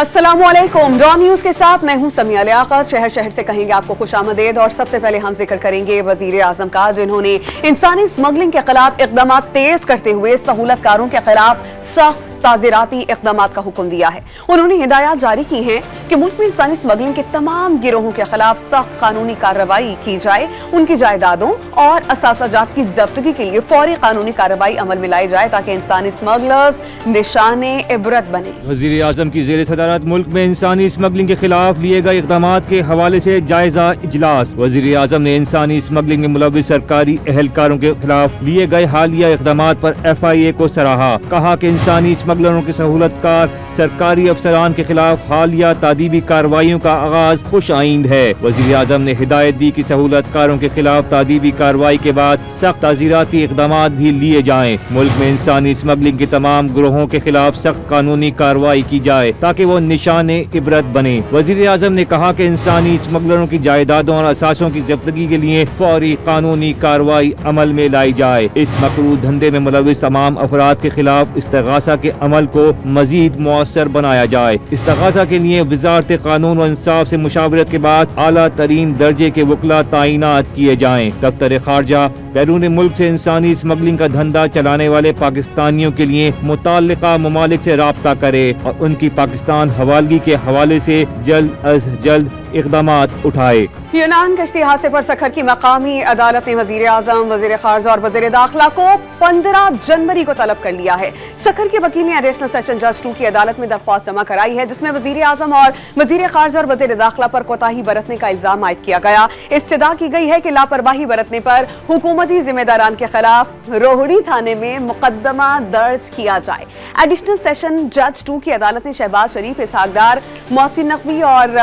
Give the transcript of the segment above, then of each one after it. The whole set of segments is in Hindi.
अस्सलामुअलैकुम। डॉन न्यूज के साथ मैं हूं समिया लियाकत। शहर शहर से कहेंगे आपको खुशामदीद। और सबसे पहले हम जिक्र करेंगे वजीर आजम का, जिन्होंने इंसानी स्मगलिंग के खिलाफ इकदाम तेज करते हुए सहूलतकारों के खिलाफ सख्त ताज़ीराती इकदाम का हुक्म दिया है। उन्होंने हिदायत जारी की है कि मुल्क में इंसानी स्मगलिंग के तमाम गिरोहों के खिलाफ सख्त कानूनी कार्रवाई की जाए, उनकी जायदादों और असासाजात की जब्तगी के लिए फौरी कानूनी कार्रवाई अमल में लाई जाए ताकि इंसानी स्मगलर्स निशाने इबरत बने। वजीर आजम की ज़ेर सदारत मुल्क में इंसानी स्मगलिंग के खिलाफ लिए गए इकदाम के हवाले से जायजा इजलास। वजीर आजम ने इंसानी स्मगलिंग में मुलव्विस सरकारी एहलकारों के खिलाफ लिए गए हालिया इकदाम पर FIA को सराहा। कहा कि इंसानी स्मगलरों के सहूलतकार सरकारी अफसरान के खिलाफ हालिया तादीबी कार्रवाइयों का आगाज खुश आइंद है। वजीर आजम ने हिदायत दी कि सहूलतकारों के खिलाफ तादीबी कार्रवाई के बाद सख्त ताज़ीराती इकदाम भी लिए जाएं। मुल्क में इंसानी स्मगलिंग के तमाम गिरोहों के खिलाफ सख्त कानूनी कार्रवाई की जाए ताकि वो निशाने इबरत बने। वजीर आजम ने कहा कि इंसानी स्मगलरों की जायदादों और असासों की जब्तगी के लिए फौरी कानूनी कार्रवाई अमल में लाई जाए। इस मकरूह धंधे में मुलव्विस तमाम अफराद के खिलाफ इस्तिगासा के अमल को मजीद मुअस्सर बनाया जाए। इस्तिगासा के लिए वजारत कानून व इंसाफ से मुशावरत के बाद आला तरीन दर्जे के वकला तैनात किए जाएं। दफ्तर खारजा बैरून मुल्क से इंसानी स्मगलिंग का धंधा चलाने वाले पाकिस्तानियों के लिए मुताल्लिका ममालिक से राब्ता करे और उनकी पाकिस्तान हवालगी के हवाले से जल्द अज जल्द इक़दामात उठाए। यूनान कश्ती हादसे पर सखर की मकामी अदालत ने वजीर आजम, वजीर खारजा और वजीर दाखिला को 15 जनवरी को तलब कर लिया है। सखर के वकील ने एडिशनल सेशन जज 2 की अदालत में दरख्वास्त जमा कराई है, जिसमें वजीर आजम और वजीर खारजा और वजीर दाखिला पर कोताही बरतने का इल्जाम आयद किया गया। इस्तदा की गई है कि लापरवाही बरतने पर हुकूमती जिम्मेदारान के खिलाफ रोहड़ी थाने में मुकदमा दर्ज किया जाए। एडिशनल सेशन जज 2 की अदालत ने शहबाज शरीफ, इसहाकदार, मोहसिन नकवी और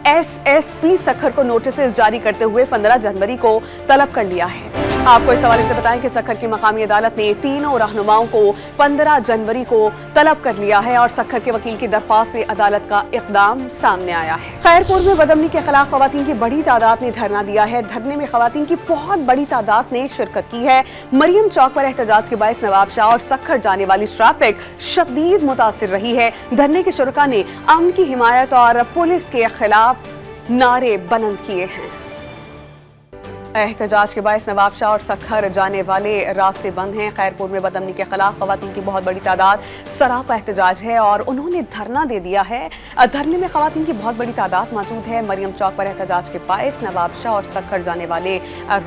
SSP सखर को नोटिस जारी करते हुए 15 जनवरी को तलब कर लिया है। आपको इस हवाले से बताएं कि सखर की मकामी अदालत ने तीनों रहनुमाओं को 15 जनवरी को तलब कर लिया है और सखर के वकील की दरख्वास्त से अदालत का इक़दाम सामने आया है। खैरपुर में बदअमनी के खिलाफ खवातीन की बड़ी तादाद ने धरना दिया है। धरने में खवातीन की बहुत बड़ी तादाद ने शिरकत की है। मरियम चौक पर एहतजाज के बायस नवाब शाह और सखर जाने वाली ट्रैफिक शदीद मुतासिर रही है। धरने के शुरका ने अमन की हिमायत और पुलिस के खिलाफ नारे बुलंद किए हैं। एहतजाज के बायस नवाब शाह और सखर जाने वाले रास्ते बंद हैं। खैरपुर में बदअमनी के खिलाफ खवातीन की बहुत बड़ी तादाद सरापा एहतजाज है और उन्होंने धरना दे दिया है। धरने में खवातीन की बहुत बड़ी तादाद मौजूद है। मरियम चौक पर एहतजाज के बायस नवाब शाह और सखर जाने वाले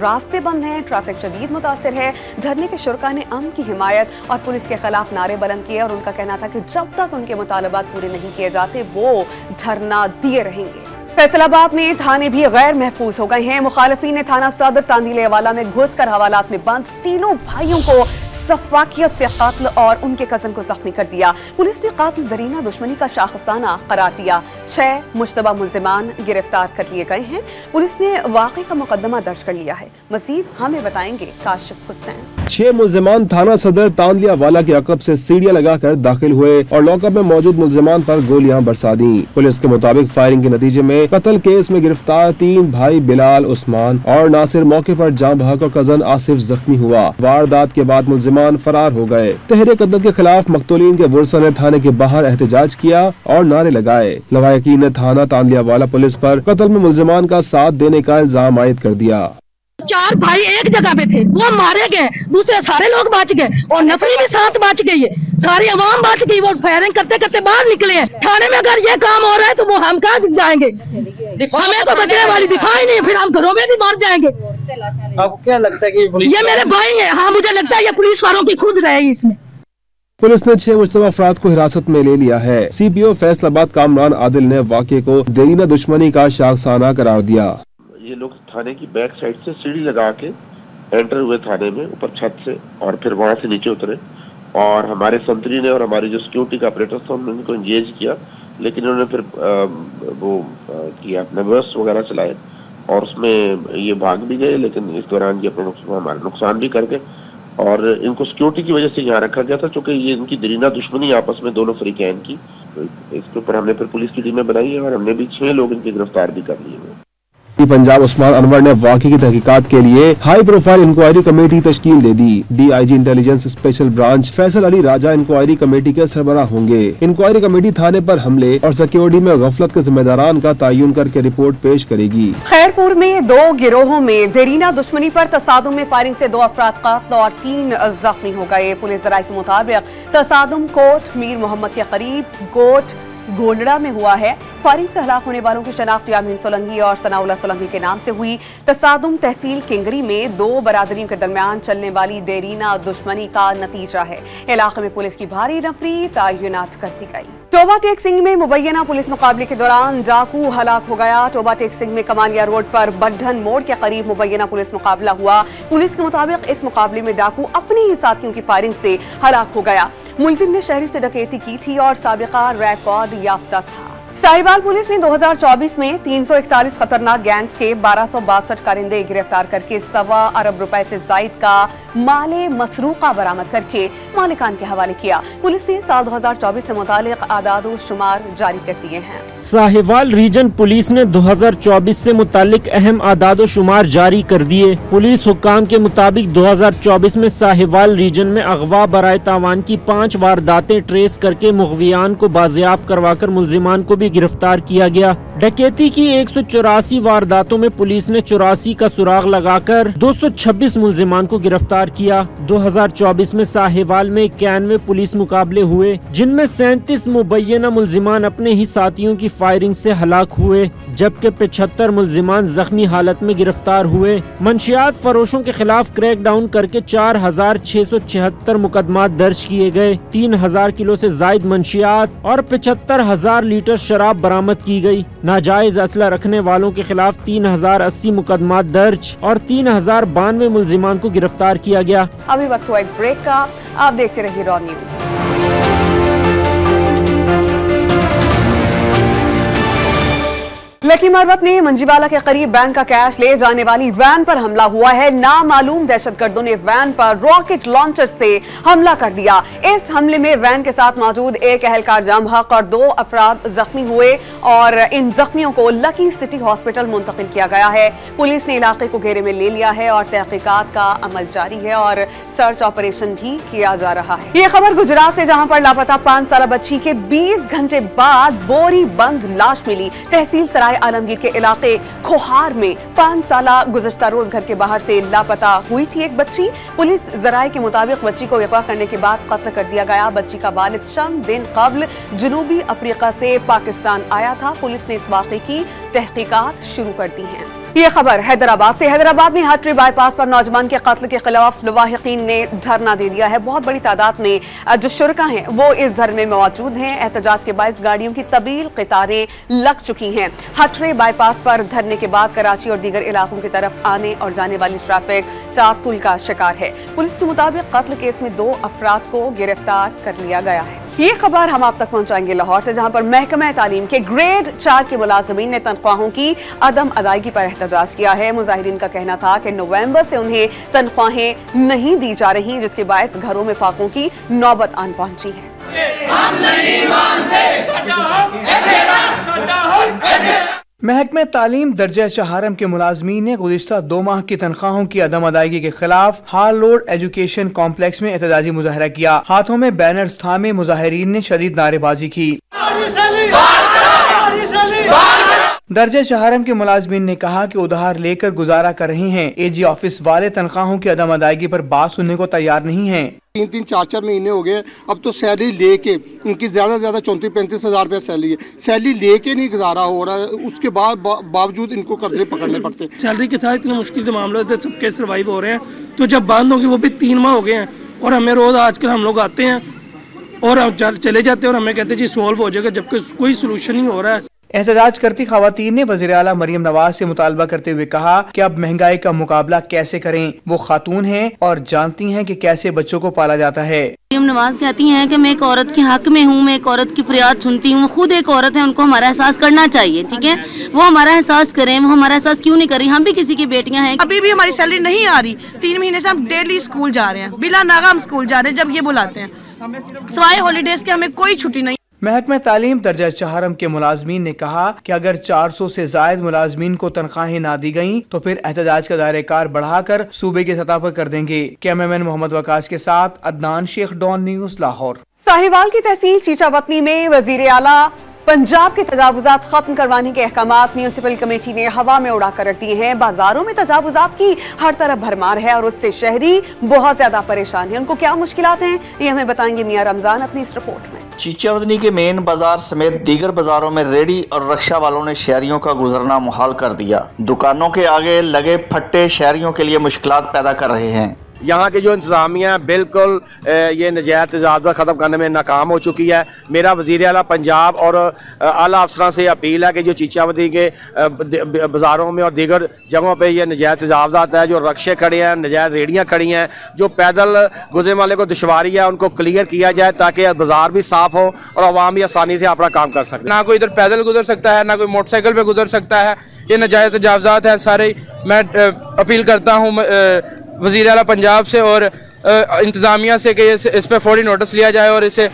रास्ते बंद हैं। ट्रैफिक शदीद मुतासिर है। धरने के शुरका ने अमन की हिमायत और पुलिस के खिलाफ नारे बुलंद किए और उनका कहना था कि जब तक उनके मुतालबात पूरे नहीं किए जाते वो धरना दिए रहेंगे। फैसलाबाद में थाने भी गैर महफूज हो गए हैं। मुखालिफिन ने थाना सदर तांदीलेवाला में घुसकर हवालात में बंद तीनों भाइयों को सफाकियत से कत्ल और उनके कजन को जख्मी कर दिया। पुलिस ने कातिल दरीना दुश्मनी का शाखसाना करार दिया। 6 मुश्तबा मुल्जिमान गिरफ्तार कर लिए गए हैं। पुलिस ने वाक़े का मुकदमा दर्ज कर लिया है। मजीद हमें बताएंगे काशिफ हुसैन। 6 मुल्जिमान थाना सदर तांदलियावाला के अकब से सीढ़ियां लगाकर दाखिल हुए और लॉकअप में मौजूद मुल्जिमान पर गोलियां बरसा दी। पुलिस के मुताबिक फायरिंग के नतीजे में कत्ल केस में गिरफ्तार 3 भाई बिलाल, उस्मान और नासिर मौके पर जाँ बहक और कजन आसिफ जख्मी हुआ। वारदात के बाद मुल्जिमान फरार हो गए। तहरीक कत्ल के खिलाफ मकतूलीन के वर्सा ने थाने के बाहर एहतजाज किया और नारे लगाए। लवायकीन ने थाना तांदलियावाला पुलिस पर कत्ल में मुल्जिमान का साथ देने का इल्जाम आयद कर दिया। 4 भाई एक जगह पे थे, वो मारे गए, दूसरे सारे लोग बच गए और नफरी भी साथ बच गई है। सारी आवाम बच गई। वो फायरिंग करते करते बाहर निकले हैं। थाने में अगर ये काम हो रहा है तो वो हम कहाँ जाएंगे? हमें तो बचने वाली दिखा ही नहीं, फिर हम घरों में भी मर जाएंगे। आपको क्या लगता है कि ये मेरे भाई है? हाँ, मुझे लगता है ये पुलिस वालों की खुद रहेगी इसमें। पुलिस ने 6 मुश्तबा अफराद को हिरासत में ले लिया है। CPO फैसलाबाद कामरान आदिल ने वाक़े को दरीना दुश्मनी का शाखसाना करार दिया। ये लोग थाने की बैक साइड से सीढ़ी लगा के एंटर हुए थाने में ऊपर छत से और फिर वहां से नीचे उतरे और हमारे संतरी ने और हमारी जो सिक्योरिटी का ऑपरेटर था उन्होंने उनको इंगेज किया, लेकिन उन्होंने फिर किया अपने बस वगैरह चलाए और उसमें ये भाग भी गए, लेकिन इस दौरान ये अपना हमारा नुकसान भी कर गए और इनको सिक्योरिटी की वजह से यहाँ रखा गया था क्योंकि ये इनकी दरीना दुश्मनी आपस में दोनों फरीकैन की। तो इसके ऊपर हमने फिर पुलिस की टीमें बनाई है और हमने भी 6 लोग इनकी गिरफ्तार भी कर लिए हैं। पंजाब उस्मान अनवर ने वाक़े की तहकीकात के लिए हाई प्रोफाइल इंक्वायरी कमेटी तश्कील दे दी। DIG intelligence special branch Faisal Ali Raja inquiry committee के सरबराह होंगे। इंक्वायरी कमेटी थाने पर हमले और सिक्योरिटी में गफलत के जिम्मेदारान का तयन करके रिपोर्ट पेश करेगी। खैरपुर में 2 गिरोहों में देरीना दुश्मनी पर तसादुम में फायरिंग से 2 अफराद कत्ल और 3 जख्मी हो गए। पुलिस जराये के मुताबिक तसादुम कोट मीर मोहम्मद के करीब कोट गोलड़ा में हुआ है। फायरिंग से हलाक होने वालों की शनाख्त यामीन सोलंकी और सनाउल्लाह सोलंकी के नाम से हुई। तसादुम तहसील किंगरी में 2 बरादरियों के दरमियान चलने वाली देरीना दुश्मनी का नतीजा है। इलाके में पुलिस की भारी नफरी तैनात कर दी गई। टोबा टेक सिंह में मुबैना पुलिस मुकाबले के दौरान डाकू हलाक हो गया। टोबा टेक सिंह में कमालिया रोड पर बड्ढन मोड़ के करीब मुबैना पुलिस मुकाबला हुआ। पुलिस के मुताबिक इस मुकाबले में डाकू अपने ही साथियों की फायरिंग से हलाक हो गया। मुलजिम ने शहरी से डकैती की थी और साबिका रिकॉर्ड याफ्ता था। साहिवाल पुलिस ने 2024 में 341 खतरनाक गैंग्स के 1262 कारिंदे गिरफ्तार करके 1.25 अरब रुपए से जायद का माले मसरूका बरामद करके मालिकान के हवाले किया। पुलिस ने साल 2024 से मुतालिक आदाद शुमार जारी कर दिए हैं। साहिवाल रीजन पुलिस ने 2024 से मुतालिक अहम आदाद शुमार जारी कर दिए। पुलिस हुक्काम के मुताबिक 2024 में साहिवाल रीजन में अगवा बराए तावान की 5 वारदातें ट्रेस करके मुगवियान को बाजियाब करवाकर मुलजिमान को भी गिरफ्तार किया गया। डकैती की 184 वारदातों में पुलिस ने 84 का सुराग लगाकर 226 मुलजिमान को गिरफ्तार किया। 2024 में साहिवाल में 91 पुलिस मुकाबले हुए, जिनमें 37 मुबैना मुलजिमान अपने ही साथियों की फायरिंग से हलाक हुए, जबकि 75 मुलजिमान जख्मी हालत में गिरफ्तार हुए। मंशियात फरोशों के खिलाफ क्रैकडाउन करके 4676 मुकदमात दर्ज किए गए। 3000 किलो से जायद मंशियात और 75,000 लीटर शराब बरामद की गई। नाजायज असला रखने वालों के खिलाफ 3080 मुकदमात दर्ज और 3092 मुलजिमान को गिरफ्तार किया गया। अभी वक्त हुआ एक ब्रेक का, आप देखते रहिए रॉ न्यूज। लकी मरवत में मंजीवाला के करीब बैंक का कैश ले जाने वाली वैन पर हमला हुआ है। नामालूम दहशतगर्दों ने वैन पर रॉकेट लॉन्चर से हमला कर दिया। इस हमले में वैन के साथ मौजूद एक अहलकार जाम हक और 2 अफराद जख्मी हुए और इन जख्मियों को लकी सिटी हॉस्पिटल मुंतकिल किया गया है। पुलिस ने इलाके को घेरे में ले लिया है और तहकीकात का अमल जारी है और सर्च ऑपरेशन भी किया जा रहा है। ये खबर गुजरात से, जहां पर लापता 5 साल बच्ची के 20 घंटे बाद बोरी बंद लाश मिली। तहसील सराय आलमगीर के इलाके खोहार में 5 साल गुज़श्ता रोज घर के बाहर से लापता हुई थी एक बच्ची। पुलिस जराये के मुताबिक बच्ची को अगवा करने के बाद कत्ल कर दिया गया। बच्ची का वालिद चंद दिन कबल जनूबी अफ्रीका से पाकिस्तान आया था। पुलिस ने इस वाक़े की तहकीकात शुरू कर दी है। ये खबर हैदराबाद से। हैदराबाद में हटरी बाईपास पर नौजवान के कत्ल के खिलाफ लवाहिकीन ने धरना दे दिया है। बहुत बड़ी तादाद में जो शुरका हैं वो इस धरने में मौजूद हैं। एहतजाज के बायस गाड़ियों की तवील कतारें लग चुकी हैं। हटरी बाईपास पर धरने के बाद कराची और दीगर इलाकों की तरफ आने और जाने वाली ट्रैफिक तातुल का शिकार है। पुलिस के मुताबिक कत्ल केस में 2 अफराद को गिरफ्तार कर लिया गया है। ये खबर हम आप तक पहुंचाएंगे लाहौर से, जहां पर महकमा तालीम के ग्रेड 4 के मुलाजमीन ने तनख्वाहों की अदम अदायगी पर एहतजाज किया है। मुजाहिरीन का कहना था कि नवंबर से उन्हें तनख्वाहें नहीं दी जा रही, जिसके बायस घरों में फाकों की नौबत आन पहुंची है। हम नहीं मानते, महकमा तालीम दर्जा चहारम के मुलाजमीन ने गुज़िश्ता 2 माह की तनख्वाहों की अदम अदायगी के खिलाफ हाल रोड एजुकेशन कॉम्प्लेक्स में एहतजाजी मुजाहरा किया। हाथों में बैनर्स थामे मुजाहिरीन ने शदीद नारेबाजी की। दर्जा चहारम के मुलाजमीन ने कहा कि उधार लेकर गुजारा कर रहे हैं। AG ऑफिस वाले तनख्वाहों की अदम अदायगी पर बात सुनने को तैयार नहीं है। 3-3, 4-4 महीने हो गए। अब तो सैलरी लेके उनकी ज़्यादा से ज़्यादा 34-35 हज़ार रुपया सैलरी है। सैलरी लेके नहीं गुजारा हो रहा है, उसके बावजूद इनको कर्जे पकड़ने पड़ते हैं। सैलरी के साथ इतने मुश्किल से मामले होते हैं, सबके सर्वाइव हो रहे हैं। तो जब बंद होगी, वो भी 3 माह हो गए हैं और हमें रोज़ आजकल हम लोग आते हैं और चले जाते हैं और हमें कहते हैं जी सॉल्व हो जाएगा, जबकि कोई सोल्यूशन नहीं हो रहा है। एहतजाज करती खवातीन ने वज़ीर आला मरियम नवाज से मुतालबा करते हुए कहा कि अब महंगाई का मुकाबला कैसे करें। वो खातून हैं और जानती हैं कि कैसे बच्चों को पाला जाता है। मरियम नवाज कहती हैं कि मैं एक औरत के हक में हूँ, मैं एक औरत की फरियाद सुनती हूँ। खुद एक औरत है, उनको हमारा एहसास करना चाहिए, ठीक है। वो हमारा एहसास करें, वो हमारा एहसास क्यों नहीं कर रही। हम भी किसी की बेटियां हैं। अभी भी हमारी सैलरी नहीं आ रही। 3 महीने से हम डेली स्कूल जा रहे हैं, बिला नागा हम स्कूल जा रहे हैं जब ये बुलाते हैं। सिवाय हॉलीडेज के हमें कोई छुट्टी नहीं। महकमा तालीम दर्जा चहारम के मुलाजमीन ने कहा कि अगर 400 से जायद मुलाजमीन को तनख्वाहें ना दी गयी तो फिर एहतजाज का दायरेकार बढ़ाकर सूबे की सतह पर कर देंगे। कैमरामैन मोहम्मद वकास के साथ अदनान शेख, डॉन न्यूज, लाहौर। साहिवाल की तहसील चीचावतनी में वजीर आला पंजाब के तजावुजात खत्म करवाने के अहकामात म्यूनिसिपल कमेटी ने हवा में उड़ा कर रख दिए हैं। बाजारों में तजावुजात की हर तरफ भरमार है और उससे शहरी बहुत ज्यादा परेशान है। उनको क्या मुश्किलात हैं, ये हमें बताएंगे मियां रमजान अपनी इस रिपोर्ट में। चीचावतनी के मेन बाजार समेत दीगर बाजारों में रेडी और रक्षा वालों ने शहरियों का गुजरना मुहाल कर दिया। दुकानों के आगे लगे फट्टे शहरियों के लिए मुश्किलात पैदा कर रहे हैं। यहाँ की जो इंतजामिया बिल्कुल ये नजायज तजावुज़ ख़त्म करने में नाकाम हो चुकी है। मेरा वज़ीर आला पंजाब और आला अफसरान से अपील है कि जो चीचावती के बाज़ारों में और दीगर जगहों पे ये नजायज तजावुज़ात है, जो रक्शे खड़े हैं, नजायज रेडियाँ खड़ी हैं, जो पैदल गुजरने वाले को दुश्वारी है, उनको क्लियर किया जाए ताकि बाज़ार भी साफ़ हो और आवाम भी आसानी से अपना काम कर सके। ना कोई इधर पैदल गुजर सकता है, ना कोई मोटरसाइकिल पे गुजर सकता है। ये नजायज तजावुज़ात हैं सारे। मैं अपील करता हूँ वज़ीर आला पंजाब से और इंतज़ामिया से कि इस पर फौरी नोटिस लिया जाए और इसे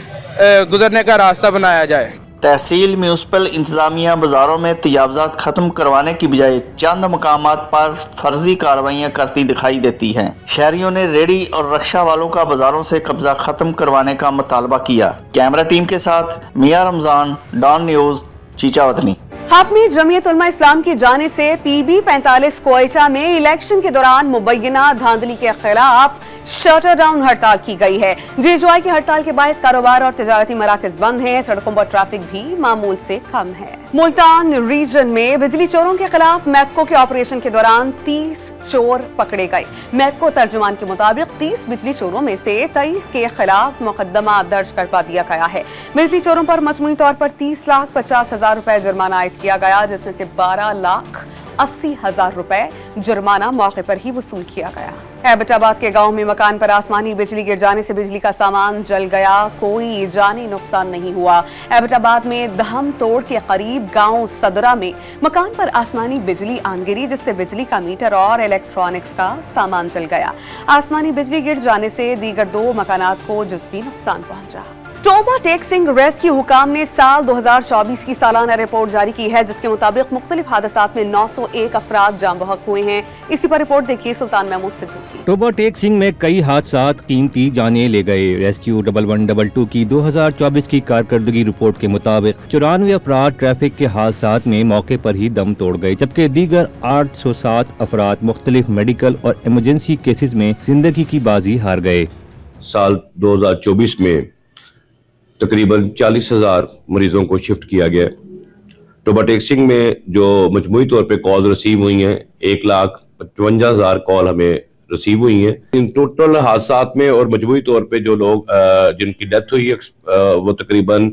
गुजरने का रास्ता बनाया जाए। तहसील म्यूनिसिपल इंतजामिया बाजारों में तजावुज़ात खत्म करवाने की बजाय चंद मकामात पर फर्जी कार्रवाइयाँ करती दिखाई देती हैं। शहरियों ने रेडी और रक्षा वालों का बाजारों से कब्जा खत्म करवाने का मुतालबा किया। कैमरा टीम के साथ मियां रमजान, डॉन न्यूज, चीचावतनी। हाफिज जमीयत उलमा इस्लाम की जानिब से PB 45 क्वेटा में इलेक्शन के दौरान मुबैना धांधली के खिलाफ शटर डाउन हड़ताल की गई है। JJY की हड़ताल के बायस कारोबार और तिजारती मराकज बंद हैं। सड़कों पर ट्रैफिक भी मामूल से कम है। मुल्तान रीजन में बिजली चोरों के खिलाफ मैपको के ऑपरेशन के दौरान 30 चोर पकड़े गए। मैपको तर्जुमान के मुताबिक 30 बिजली चोरों में से 23 के खिलाफ मुकदमा दर्ज करवा दिया गया है। बिजली चोरों पर मजमूई तौर पर 30,50,000 रुपए जुर्माना आयद किया गया, जिसमें से 12,80,000 रुपए जुर्माना मौके पर ही वसूल किया गया। एबटाबाद के गांव में मकान पर आसमानी बिजली गिर जाने से बिजली का सामान जल गया, कोई जानी नुकसान नहीं हुआ। एबटाबाद में दहम तोड़ के करीब गांव सदरा में मकान पर आसमानी बिजली आन गिरी, जिससे बिजली का मीटर और इलेक्ट्रॉनिक्स का सामान जल गया। आसमानी बिजली गिर जाने से दीगर 2 मकानात को जिस्मी नुकसान पहुंचा। टोबा टेक्सिंग रेस्क्यू हुकाम ने साल 2024 की सालाना रिपोर्ट जारी की है, जिसके मुताबिक मुख्तलिफ हादसात में 901 अफराद जान बहक हुए हैं। इसी पर रिपोर्ट देखिए सुल्तान महमूद सिद्दू की। टोबा टेक्सिंग में कई हादसात कीमती जानें ले गए। रेस्क्यू 1122 की 2024 की कारकर्दगी रिपोर्ट के मुताबिक 94 अफराद ट्रैफिक के हादसात में मौके पर ही दम तोड़ गए, जबकि दीगर 807 अफराद मुख्तलिफ मेडिकल और इमरजेंसी केसेस में जिंदगी की बाजी हार गए। साल 2024 में तकरीबन 40,000 मरीजों को शिफ्ट किया गया। टोबा टेक्सिंग में जो मजमूई तौर पे कॉल रिसीव हुई हैं 1,55,000 कॉल हमें रिसीव हुई हैं। इन टोटल हादसात में और मजमूई तौर पे जो लोग जिनकी डेथ हुई है वो तकरीबन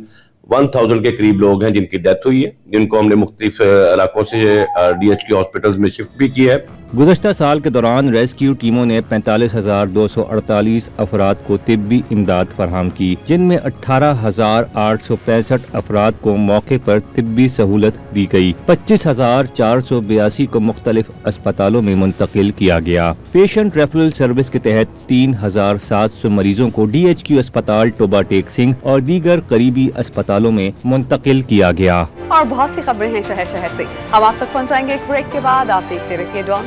1000 के करीब लोग हैं जिनकी डेथ हुई है, जिनको हमने मुख्तलिफ इलाकों से DHQ हॉस्पिटल्स में शिफ्ट भी किया है। गुज़श्ता साल के दौरान रेस्क्यू टीमों ने 45,248 अफराद को तिब्बी इमदाद फराहम की, जिनमें 18,865 अफराद को मौके पर तिब्बी सहूलत दी गई। 25,482 को मुख्तलिफ अस्पतालों में मुंतकिल किया गया। पेशेंट रेफरल सर्विस के तहत 3,700 मरीजों को DHQ अस्पताल टोबा टेक्सिंग और दीगर करीबी अस्पतालों में मुंतकिल किया गया। और बहुत सी खबरें हैं शहर शहर से, हम आप तक पहुंचाएंगे एक ब्रेक के बाद। आप देखते रहिए डॉन।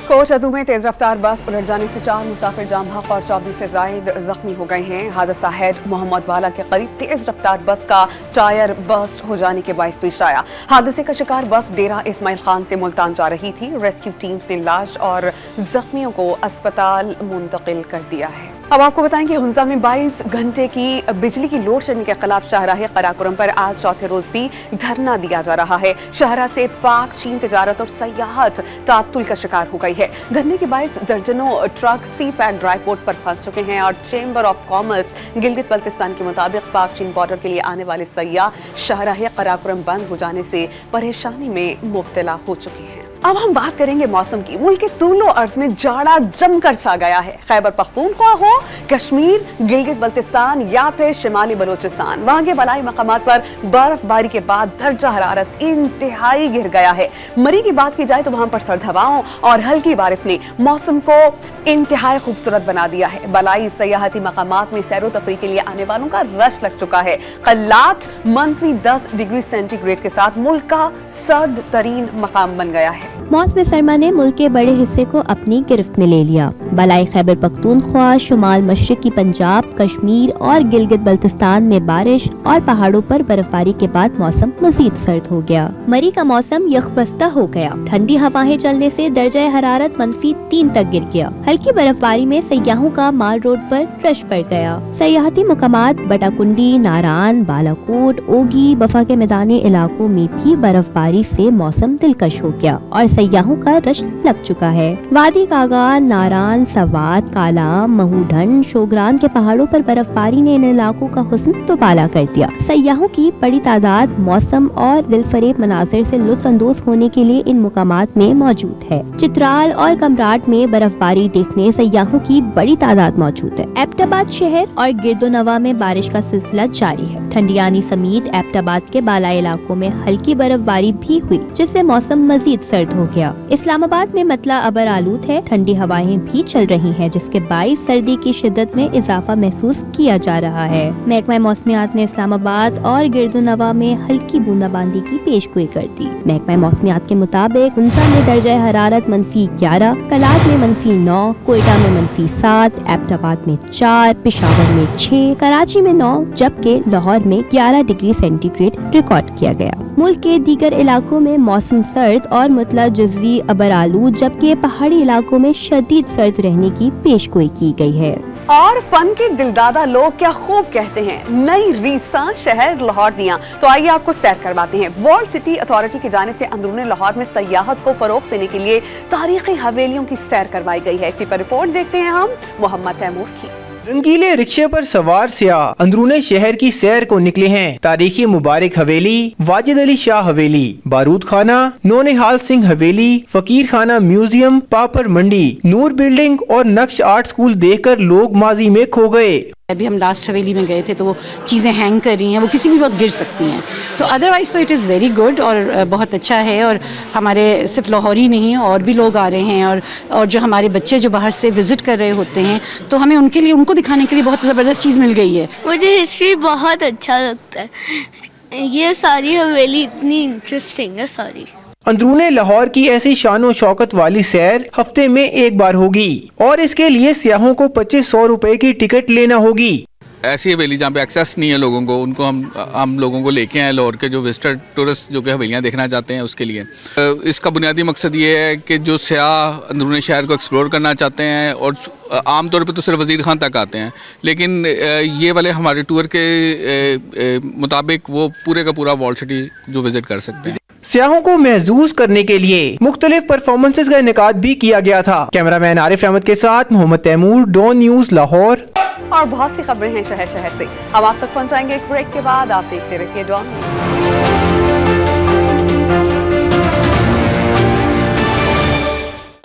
कोटअदू में तेज रफ्तार बस उलट जाने से 4 मुसाफिर जाम बहक और 24 से जायद जख्मी हो गए हैं। हादसा हेड मोहम्मद वाला के करीब तेज रफ्तार बस का टायर बस्ट हो जाने के बायस पेश आया। हादसे का शिकार बस डेरा इस्माइल खान से मुल्तान जा रही थी। रेस्क्यू टीम्स ने लाश और जख्मियों को अस्पताल मुंतकिल कर दिया है। अब आपको बताएंगे हुंजा में 22 घंटे की बिजली की लोड शेडिंग के खिलाफ शाहराह कराकुरम पर आज चौथे रोज भी धरना दिया जा रहा है। शाहरा से पाक चीन तजारत और सयाहत तातुल का शिकार हो गई है। धरने के बायस दर्जनों ट्रक सी पैक ड्राई पोर्ट पर फंस चुके हैं और chamber of commerce Gilgit Baltistan के मुताबिक पाक चीन बॉर्डर के लिए आने वाले सयाह शाहराह कराकुरम बंद हो जाने से परेशानी में मुब्तला हो चुके हैं। अब हम बात करेंगे मौसम की। मुल्क के तूलो अर्ज में जाड़ा जमकर छा गया है। खैबर पख्तूनख्वा हो, कश्मीर, गिलगित बल्तिस्तान या फिर शिमाली बलूचिस्तान, वहां के बलाई मकामात पर बर्फबारी के बाद दर्जा हरारत इंतहाई गिर गया है। मरी की बात की जाए तो वहां पर सर्द हवाओं और हल्की बारिश ने मौसम को इंतहाई खूबसूरत बना दिया है। बलाई सयाहती मकामात में सैरो तफरीह के लिए आने वालों का रश लग चुका है। कल्लात -10 डिग्री सेंटीग्रेड के साथ मुल्क का सर्द तरीन मकाम बन गया है। मौसम सरमा ने मुल्क के बड़े हिस्से को अपनी गिरफ्त में ले लिया। बलाई खैबर पख्तूनख्वा, शुमाल मशरिकी पंजाब, कश्मीर और गिलगित बल्तिस्तान में बारिश और पहाड़ों पर बर्फबारी के बाद मौसम मजीद सर्द हो गया। मरी का मौसम यकबस्ता हो गया। ठंडी हवाएं चलने से दर्जा हरारत -3 तक गिर गया। हल्की बर्फबारी में सयाहों का माल रोड पर रश पड़ गया। सयाहती मकामात बटाकुंडी, नारान, बालाकोट, ओगी, बफा के मैदानी इलाकों में भी बर्फबारी से मौसम दिलकश हो गया और सयाहों का रश लग चुका है। वादी कागा, नारान, सवात, कालाम, महूढन, शोगरान के पहाड़ों पर बर्फबारी ने इन इलाकों का हुस्न दुबाला कर दिया। सयाहों की बड़ी तादाद मौसम और दिलफरेब मनाजिर से लुत्फ अंदोज होने के लिए इन मुकामात में मौजूद है। चित्राल और कमराट में बर्फबारी देखने सयाहों की बड़ी तादाद मौजूद है। एबटाबाद शहर और गिरदोनवा में बारिश का सिलसिला जारी है। ठंडियानी समेत एबटाबाद के बालाई इलाकों में हल्की बर्फबारी भी हुई, जिससे मौसम मजीद सर्द हो गया। इस्लामाबाद में मतला अबर आलूद है। ठंडी हवाएं भी चल रही हैं, जिसके बाईस सर्दी की शिद्दत में इजाफा महसूस किया जा रहा है। महकमा मौसमियात ने इस्लामाबाद और गिरदोनवा में हल्की बूंदाबांदी की पेशगोई कर दी। महकमा मौसमियात के मुताबिक उनसा में दर्जा हरारत -11, कलात में -9, कोयटा में -7, एबटाबाद में 4, पेशावर में 6, कराची में 9 जबकि लाहौर में 11 डिग्री सेंटीग्रेड रिकॉर्ड किया गया। मुल्क के दीगर इलाकों में मौसम सर्द और मुतला जुज़वी अबर आलूद जबकि पहाड़ी इलाकों में शदीद सर्द रहने की पेशगोई की गई है। और फन के दिलदादा लोग क्या खूब कहते हैं, नई रीसा शहर लाहौर दिया। तो आइए आपको सैर करवाते हैं। वर्ल्ड सिटी अथॉरिटी की जानिब से अंदरूनी लाहौर में सयाहत को फरोग देने के लिए तारीखी हवेलियों की सैर करवाई गई है। इसी पर रिपोर्ट देखते हैं हम मोहम्मद तैमूर की। रंगीले रिक्शे पर सवार सियाह अंदरूने शहर की सैर को निकले हैं। तारीखी मुबारक हवेली, वाजिद अली शाह हवेली, बारूद खाना, नौनिहाल सिंह हवेली, फकीर खाना म्यूजियम, पापर मंडी, नूर बिल्डिंग और नक्श आर्ट स्कूल देखकर लोग माजी में खो गए। अभी हम लास्ट हवेली में गए थे तो वो चीज़ें हैंग कर रही हैं, वो किसी भी वक्त गिर सकती हैं। तो अदरवाइज़ तो इट इज़ वेरी गुड और बहुत अच्छा है। और हमारे सिर्फ लाहौर ही नहीं और भी लोग आ रहे हैं और जो हमारे बच्चे जो बाहर से विज़िट कर रहे होते हैं तो हमें उनके लिए उनको दिखाने के लिए बहुत ज़बरदस्त चीज़ मिल गई है। मुझे हिस्ट्री बहुत अच्छा लगता है। ये सारी हवेली इतनी इंटरेस्टिंग है सारी। अंदरूने लाहौर की ऐसी शानो शौकत वाली सैर हफ्ते में एक बार होगी और इसके लिए सियाहों को 2500 रुपए की टिकट लेना होगी। ऐसी हवेली जहाँ पे एक्सेस नहीं है लोगों को, उनको हम लोगों को लेके आए लाहौर के जो विजिटर टूरिस्ट जो कि हवेलियाँ देखना चाहते हैं उसके लिए। इसका बुनियादी मकसद ये है कि जो सयाह अंदरूनी शहर को एक्सप्लोर करना चाहते हैं और आम तौर पे तो सिर्फ वज़ीर खान तक आते हैं, लेकिन ये वाले हमारे टूर के मुताबिक वो पूरे का पूरा वर्ल्ड सिटी जो विजिट कर सकते हैं। सियाहों को महसूस करने के लिए मुख्तलिफ परफॉर्मेंसेस का इनेकाद भी किया गया था। कैमरामैन आरिफ अहमद के साथ मोहम्मद तैमूर, डॉन न्यूज़ लाहौर। और बहुत सी खबरें हैं शहर शहर से, हम आप तक पहुंचाएंगे एक ब्रेक के बाद। आप देखते रहिए डॉन।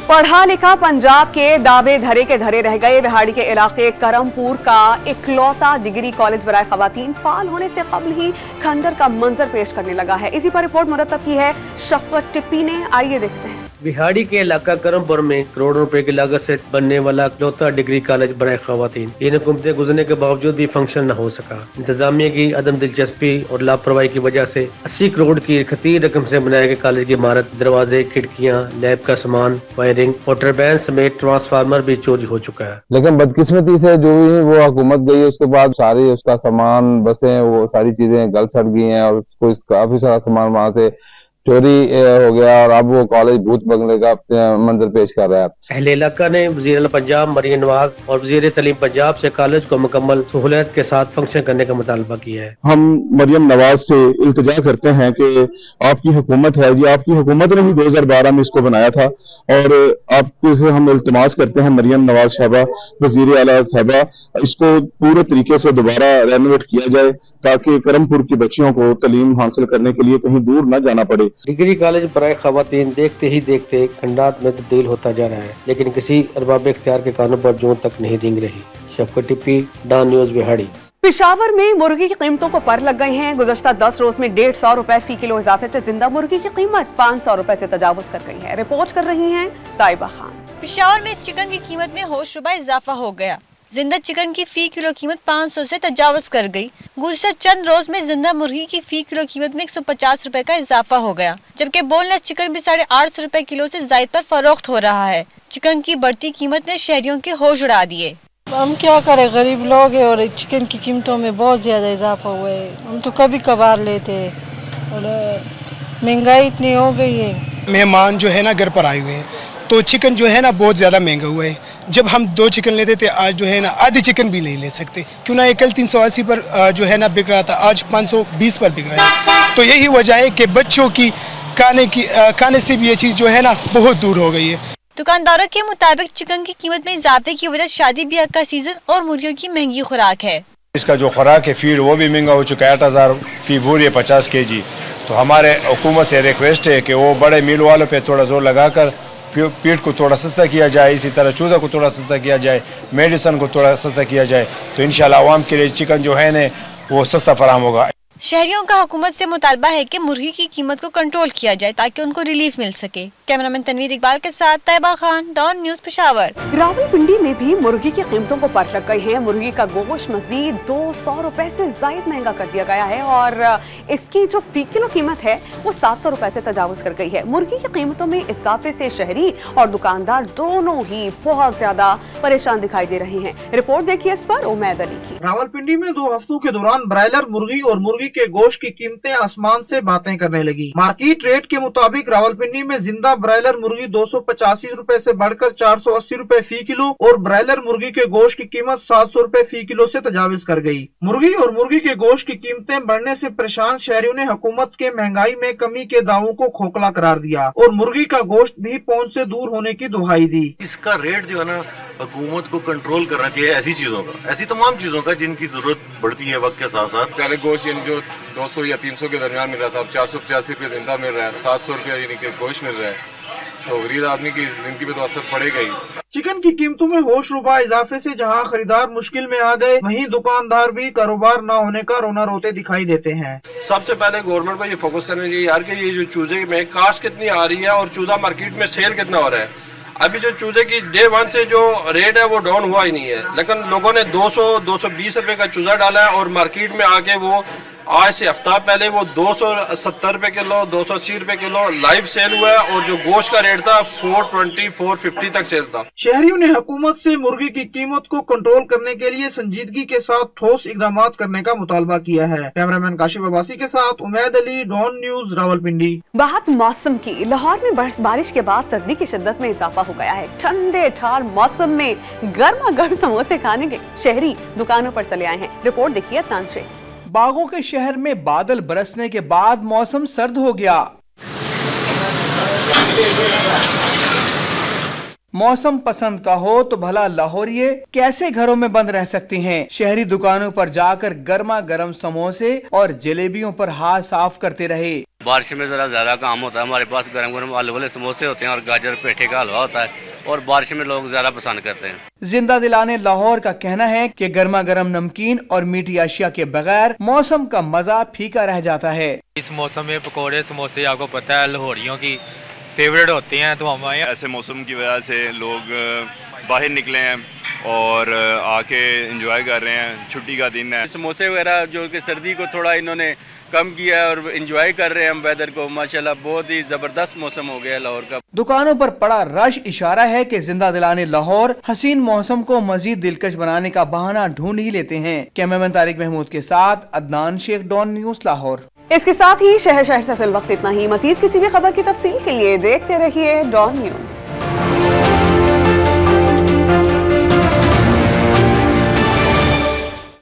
पढ़ा लिखा पंजाब के दावे धरे के धरे रह गए। बिहाड़ी के इलाके करमपुर का इकलौता डिग्री कॉलेज बराए खवातीन फाल होने से कबल ही खंडर का मंजर पेश करने लगा है। इसी पर रिपोर्ट मुरतब की है शफकत टिप्पी ने, आइए देखते हैं। बिहाड़ी के इलाका करमपुर में करोड़ों रुपए की लागत से बनने वाला इकलौता डिग्री कॉलेज बराए खवातीन, इन हुकूमतें गुजरने के बावजूद भी फंक्शन न हो सका। इंतजामिया की अदम दिलचस्पी और लापरवाही की वजह से 80 करोड़ की खतीर रकम से बनाए गए कॉलेज की इमारत, दरवाजे, खिड़कियाँ, लैब का सामान, वायरिंग और टरबाइन समेत ट्रांसफार्मर भी चोरी हो चुका है। लेकिन बदकिस्मती से जो भी वो हुकूमत गई उसके बाद सारी उसका सामान, बसें, वो सारी चीजें गल सड़ गई हैं और उसको काफी सारा सामान वहां से चोरी हो गया और अब वो कॉलेज भूत बंगले का मंजर पेश कर रहा है। अहले इलाका ने वज़ीर आला पंजाब मरियम नवाज और वज़ीर तलीम पंजाब से कॉलेज को मुकम्मल सहूलियत के साथ फंक्शन करने का मुतालबा किया है। हम मरियम नवाज से इल्तिजा करते हैं कि आपकी हुकूमत है जी, आपकी हुकूमत ने भी 2012 में इसको बनाया था और आपसे हम इल्तिमास करते हैं मरियम नवाज साहबा, वज़ीर आला साहबा, इसको पूरे तरीके से दोबारा रेनोवेट किया जाए ताकि करमपुर की बच्चियों को तालीम हासिल करने के लिए कहीं दूर न जाना पड़े। डिग्री कॉलेज बराए खवातीन देखते ही देखते खंडात में तब्दील होता जा रहा है, लेकिन किसी अरबाब इख्तियार के कानों पर जून तक नहीं रेंग रही। शफकत टिप्पी, डॉन न्यूज, बिहाड़ी। पेशावर में मुर्गी की कीमतों को पर लग गए हैं। गुज़श्ता 10 रोज में 150 रुपए फी किलो इजाफे से जिंदा मुर्गी की कीमत 500 रुपए से तजावुज कर गई है। रिपोर्ट कर रही हैं ताइबा खान। पेशावर में चिकन की कीमत में होश रुपए इजाफा हो गया। जिंदा चिकन की फी किलो कीमत 500 से तजावुज कर गई। गुज़श्ता चंद रोज में जिंदा मुर्गी की फी किलो कीमत में 150 रुपए का इजाफा हो गया, जबकि बोनलेस चिकन भी 850 रुपए किलो से जायद पर फरोख्त हो रहा है। चिकन की बढ़ती कीमत ने शहरियों के होश उड़ा दिए। हम क्या करें, गरीब लोग हैं और चिकन की कीमतों में बहुत ज़्यादा इजाफा हुआ है। हम तो कभी कभार लेते हैं और महंगाई इतनी हो गई है। मेहमान जो है ना घर पर आए हुए हैं तो चिकन जो है ना बहुत ज़्यादा महंगा हुआ है। जब हम 2 चिकन लेते थे आज जो है ना आधी चिकन भी नहीं ले सकते। क्यों ना ये कल 380 पर जो है ना बिक रहा था, आज 520 पर बिक रहा है। तो यही वजह है कि बच्चों की खाने से भी ये चीज़ जो है ना बहुत दूर हो गई है। दुकानदारों के मुताबिक चिकन की कीमत में इजाफे की वजह शादी ब्याह का सीजन और मुर्गियों की महंगी खुराक है। इसका जो खुराक है फीड वो भी महंगा हो चुका है। 8000 फी बोरी है 50 kg। तो हमारे हुकूमत से रिक्वेस्ट है कि वो बड़े मिल वालों पे थोड़ा जोर लगाकर पीट को थोड़ा सस्ता किया जाए, इसी तरह चूज़ा को थोड़ा सस्ता किया जाए, मेडिसन को थोड़ा सस्ता किया जाए, तो इंशाल्लाह आवाम के लिए चिकन जो है ना वो सस्ता फराहम होगा। शहरियों का हुकूमत से मुतालबा है कि मुर्गी की कीमत को कंट्रोल किया जाए ताकि उनको रिलीफ मिल सके। कैमरामैन तनवीर इकबाल के साथ ताइबा खान, डॉन न्यूज, पेशावर। रावलपिंडी में भी मुर्गी की कीमतों को पर लग गई है। मुर्गी का गोश्त मजीद 200 रुपए से जायद महंगा कर दिया गया है और इसकी जो फी किलो कीमत है वो 700 रुपए से तजावुज कर गई है। मुर्गी की कीमतों में इजाफे से शहरी और दुकानदार दोनों ही बहुत ज्यादा परेशान दिखाई दे रहे हैं। रिपोर्ट देखिए इस पर उमैद अली की। रावलपिंडी में 2 हफ्तों के दौरान ब्रायलर मुर्गी और मुर्गी के गोश्त की कीमतें आसमान से बातें करने लगी। मार्केट रेट के मुताबिक रावलपिंडी में जिंदा ब्रायलर मुर्गी 285 रुपए से बढ़कर 480 रुपए फी किलो और ब्रायलर मुर्गी के गोश्त की कीमत 700 रुपए फी किलो से तजाविज कर गई। मुर्गी और मुर्गी के गोश्त की कीमतें बढ़ने से परेशान शहरियों ने हुकूमत के महंगाई में कमी के दावों को खोखला करार दिया और मुर्गी का गोश्त भी पहुंच से दूर होने की दुहाई दी। इसका रेट जो है ना हुकूमत को कंट्रोल करना चाहिए, ऐसी चीजों का, ऐसी तमाम चीजों का जिनकी जरूरत बढ़ती है वक्त के साथ साथ। पहले गोश्त यानी जो 200 या 300 के दरमियान मिल रहा था, अब 485 रुपये जिंदा मिल रहा है, 700 रुपये यानी कि गोश्त मिल रहा है, तो गरीब आदमी की जिंदगी पे तो असर पड़ेगा ही। चिकन की कीमतों में होश रुबा इजाफे से जहां खरीदार मुश्किल में आ गए, वहीं दुकानदार भी कारोबार न होने का रोना रोते दिखाई देते हैं। सबसे पहले गवर्नमेंट को ये फोकस करना चाहिए यार कि ये जो चूजे में कास्ट कितनी आ रही है और चूजा मार्केट में सेल कितना हो रहा है। अभी जो चूजे की डे 1 से जो रेट है वो डाउन हुआ ही नहीं है, लेकिन लोगों ने 200-220 रुपए का चूजा डाला है और मार्केट में आके वो आज से हफ्ता पहले वो 270 रुपए किलो, 280 रुपए किलो लाइव सेल हुआ है और जो गोश्त का रेट था 420-450 तक सेल था। शहरियों ने हुकूमत से मुर्गी की कीमत को कंट्रोल करने के लिए संजीदगी के साथ ठोस इकदाम करने का मुतालबा किया है। कैमरामैन काशिफ अब्बासी के साथ उमैद अली, डॉन न्यूज, रावलपिंडी। बात मौसम की। लाहौर में बारिश के बाद सर्दी की शिद्दत में इजाफा हो गया है। ठंडे ठार मौसम में गर्मा गर्म समोसे खाने के शहरी दुकानों पर चले आए हैं। रिपोर्ट देखिए तानसे। बागों के शहर में बादल बरसने के बाद मौसम सर्द हो गया। मौसम पसंद का हो तो भला लाहौरिये कैसे घरों में बंद रह सकते हैं। शहरी दुकानों पर जाकर गर्मा गर्म समोसे और जलेबियों पर हाथ साफ करते रहे। बारिश में जरा ज्यादा काम होता है। हमारे पास गर्म गर्म आलू वाले समोसे होते हैं और गाजर पेठे का हलवा होता है और बारिश में लोग ज्यादा पसंद करते हैं। जिंदा दिलाने लाहौर का कहना है कि गर्मा गर्म नमकीन और मीठी अशिया के बगैर मौसम का मजा फीका रह जाता है। इस मौसम में पकौड़े समोसे आपको पता है लाहौरियों की फेवरेट होते हैं, तो हमारे ऐसे मौसम की वजह से लोग बाहर निकले हैं और आके एंजॉय कर रहे हैं। छुट्टी का दिन है। समोसे वगैरह जो कि सर्दी को थोड़ा इन्होंने कम किया है और एंजॉय कर रहे हैं हम वेदर को। माशाल्लाह बहुत ही जबरदस्त मौसम हो गया है लाहौर का। दुकानों पर पड़ा रश इशारा है कि जिंदा दिलाने लाहौर हसीन मौसम को मजीद दिलकश बनाने का बहाना ढूंढ ही लेते हैं। कैमरामैन तारिक महमूद के साथ अदनान शेख, डॉन न्यूज, लाहौर। इसके साथ ही शहर से फिल वक्त इतना ही। मजीद किसी भी खबर की तफसील के लिए देखते रहिए डॉन न्यूज।